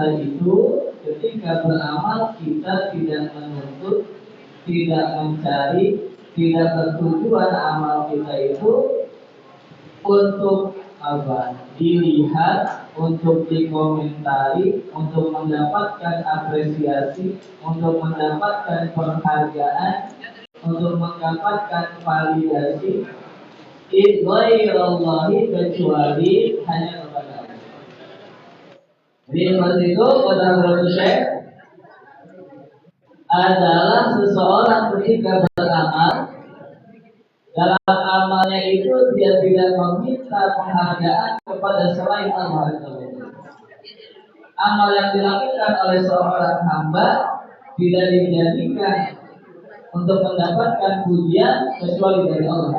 kita itu ketika beramal kita tidak menuntut, tidak mencari, tidak bertujuan amal kita itu untuk apa? Dilihat, untuk dikomentari, untuk mendapatkan apresiasi, untuk mendapatkan penghargaan, untuk mendapatkan validasi. Ghairallahi, kecuali hanya kepada Allah. Jadi seperti itu kata Rasul Syekh adalah seseorang ketika beramal, dalam amalnya itu dia tidak meminta penghargaan kepada selain Allah. Amal yang dilakukan oleh seorang hamba tidak dijadikan untuk mendapatkan pujian kecuali dari Allah.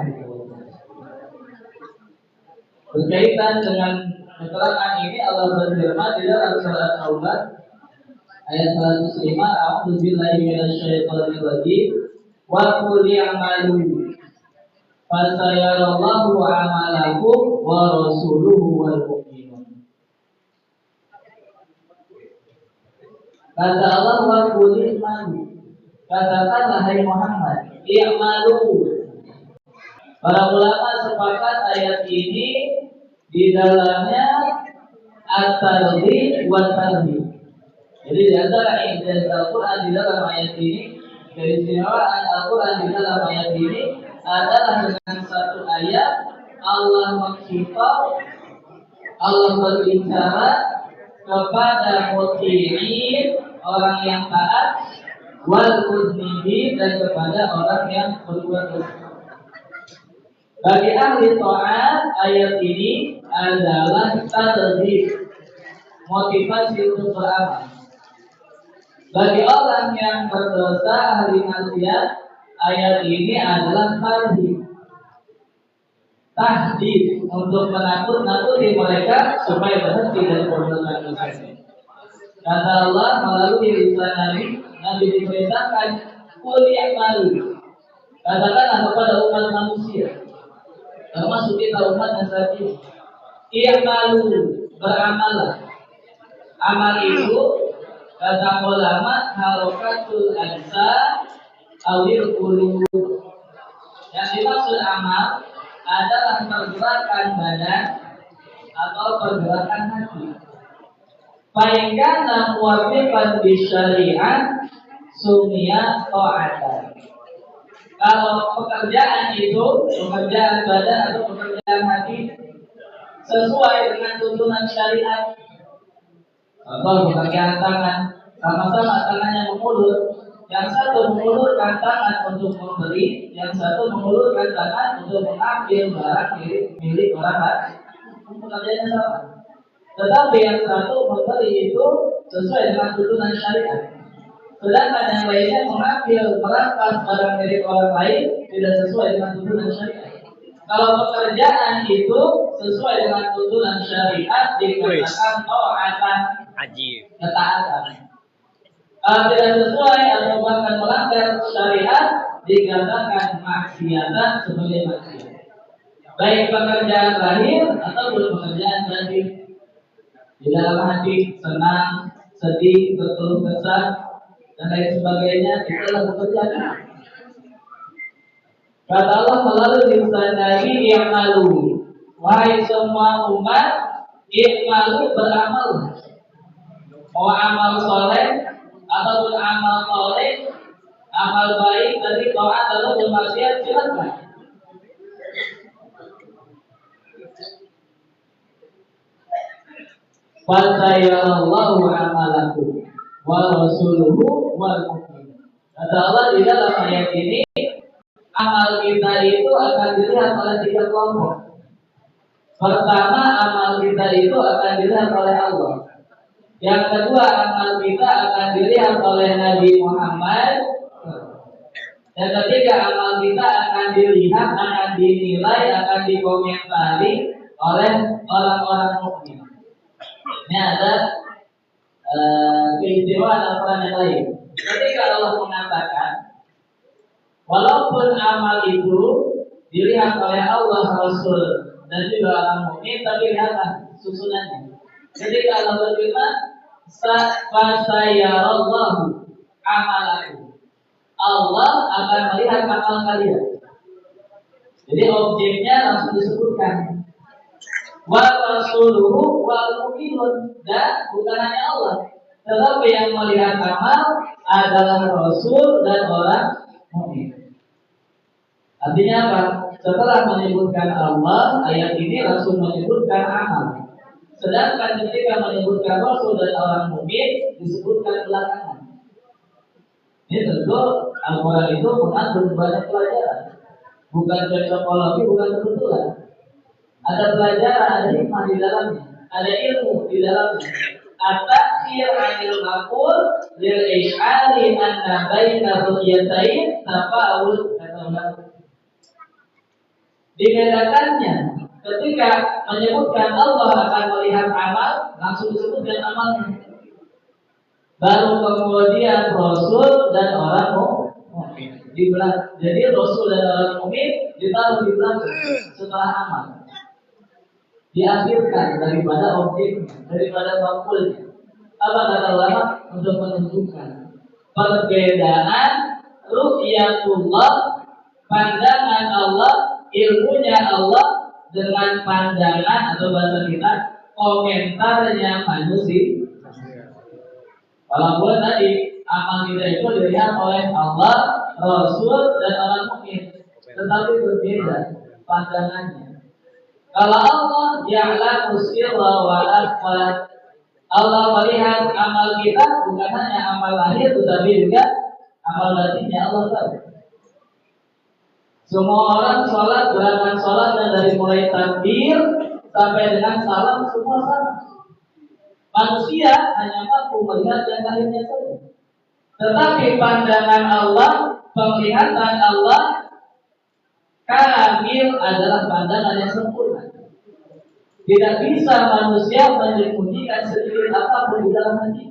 Berkaitan dengan keterangan ini Allah berfirman di dalam surat Taubah ayat 105, A'udzu billahi minasyaitonir rajim, wa qul i'malu fasayarallahu 'amalakum wa rasuluhu wal mu'minun. Kata Allah, wa qul i'malu, katakanlah hai Muhammad, i'malu. Para ulama sepakat ayat ini di dalamnya at-targhib wa tarhib. Jadi di antara ijaz Al-Quran di dalam ayat ini, keistimewaan Al-Quran di dalam ayat ini adalah dengan satu ayat Allah menghimbau, Allah berbicara kepada muti'in, orang yang taat, wal mudnibin, dan kepada orang yang berbuat dosa. Bagi ahli taat, ayat ini adalah targhib, motivasi untuk beramal. Bagi orang yang berdosa, ahli maksiat, ayat ini adalah tarhib, tahdid, untuk menakut-nakuti mereka supaya berhenti dari perbuatan dosa. Kata Allah melalui lisan Nabi diperintahkan qul i'malu, katakanlah kepada umat manusia, termasuk kita umat saat ini, i'malu, beramallah. Amal itu kata ulama harokatul ajza awil qulub. Yang dimaksud amal adalah pergerakan badan atau pergerakan hati. Fa'inkan muwafiqan bi syari'ah sumia ta'atan. Kalau pekerjaan itu, pekerjaan badan atau pekerjaan hati sesuai dengan tuntunan syariat, atau pekerjaan tangan, sama-sama tangannya mengulur, yang satu mengulurkan tangan untuk memberi, yang satu mengulurkan tangan untuk mengambil barang milik orang lain, pekerjaannya sama. Tetapi yang satu memberi itu sesuai dengan tuntunan syariat, sedangkan yang lainnya mengambil, merampas barang milik orang lain tidak sesuai dengan tuntunan syariat. Kalau pekerjaan itu sesuai dengan tuntunan syariat dikatakan ta'atan, ketaatan. Kalau tidak sesuai atau bahkan melanggar syariat dikatakan maksiatan sebagai maksiat. Baik pekerjaan lahir ataupun pekerjaan batin. Di dalam hati senang, sedih, berkeluh kesah dan lain sebagainya, itulah pekerjaan. Kata Allah melalui lisan Nabi, i'malu, wahai semua umat, i'malu, beramal. Mau amal soleh ataupun amal soleh, amal baik dari taat atau bermaksiat, silakan. Fasayarallahu amalakum wa rasuluhu wal mu'minun. Kata Allah di dalam ayat ini, amal kita itu akan dilihat oleh tiga kelompok. Pertama, amal kita itu akan dilihat oleh Allah. Yang kedua, amal kita akan dilihat oleh Nabi Muhammad. Yang ketiga, amal kita akan dilihat, akan dinilai, akan dikomentari oleh orang-orang mukmin. Ini ada keistimewaan Al-Quran yang lain. Ketika Allah mengatakan, walaupun amal itu dilihat oleh Allah, Rasul, dan juga orang mukmin, tapi lihatlah susunannya. Ketika Allah berfirman, fasayarallahu amalakum. Allah akan melihat amal kalian. Jadi objeknya langsung disebutkan. Wa rasuluhu wal mu'minun, dan bukan hanya Allah, tetapi yang melihat amal adalah Rasul dan orang mukmin. Artinya apa? Setelah menyebutkan Allah, ayat ini langsung menyebutkan amal. Sedangkan ketika menyebutkan Rasul dan orang mukmin disebutkan belakangan. Ini tentu Al-Quran itu mengandung banyak pelajaran. Bukan cocokologi, bukan kebetulan. Ada pelajaran, ada hikmah di dalamnya, ada ilmu di dalamnya. At-takhir 'anil maqul lil isyari anna baina ru'yatain tafa'ul. Dibedakannya ketika menyebutkan Allah akan melihat amal, langsung disebutkan amalnya. Baru kemudian Rasul dan orang mukmin di belakang. Jadi Rasul dan orang mukmin ditaruh di belakang setelah amal. Diakhirkan daripada objek, daripada makulnya. Apa kata ulama? Untuk menunjukkan perbedaan ru'yatullah, pandangan Allah, ilmunya Allah, dengan pandangan atau bahasa kita komentarnya manusia. Walaupun tadi amal kita itu dilihat oleh Allah, Rasul, dan orang mukmin, tetapi berbeda pandangannya. Kalau Allah ya'lamu sirra wa akhfa, Allah melihat amal kita bukan hanya amal lahir tetapi juga amal batinnya Allah tahu. Semua orang sholat, gerakan sholat, dan dari mulai takbir sampai dengan salam semua sama. Manusia hanya mampu melihat yang lahirnya saja. Tetapi pandangan Allah, penglihatan Allah kamil adalah pandangan yang sempurna. Tidak bisa manusia menyembunyikan sedikit apapun di dalam hati.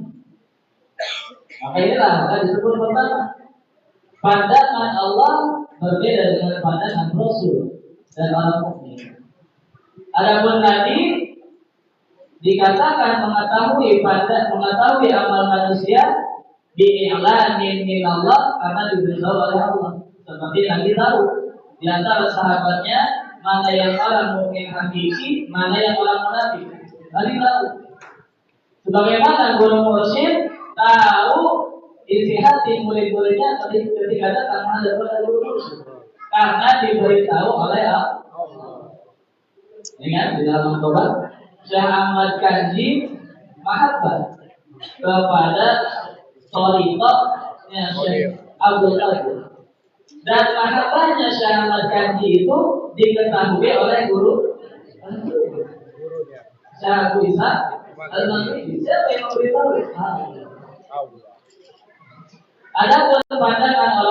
Maka inilah maka disebut pertama, pandangan Allah berbeda dengan pandangan Rasul dan orang mukmin. Adapun Nabi dikatakan mengetahui amal manusia bi'lamin min Allah, karena diberitahu oleh Allah. Seperti Nabi tahu di antara sahabatnya mana yang orang mukmin hakiki, mana yang orang munafik. Nabi tahu. Sebagaimana guru mursyid tahu isi hati murid-muridnya ketika datang menghadap guru mursyid, karena diberitahu oleh Allah. Ingat di dalam tobat Syekh Ahmad Kanji mahabbah kepada thariqahnya Syekh Abdul Qadir, dan mahabbahnya Syekh Ahmad Kanji itu diketahui oleh guru Syekh Abu Isa Al-Maghribi. Siapa yang memberitahu? Adapun pandangan orang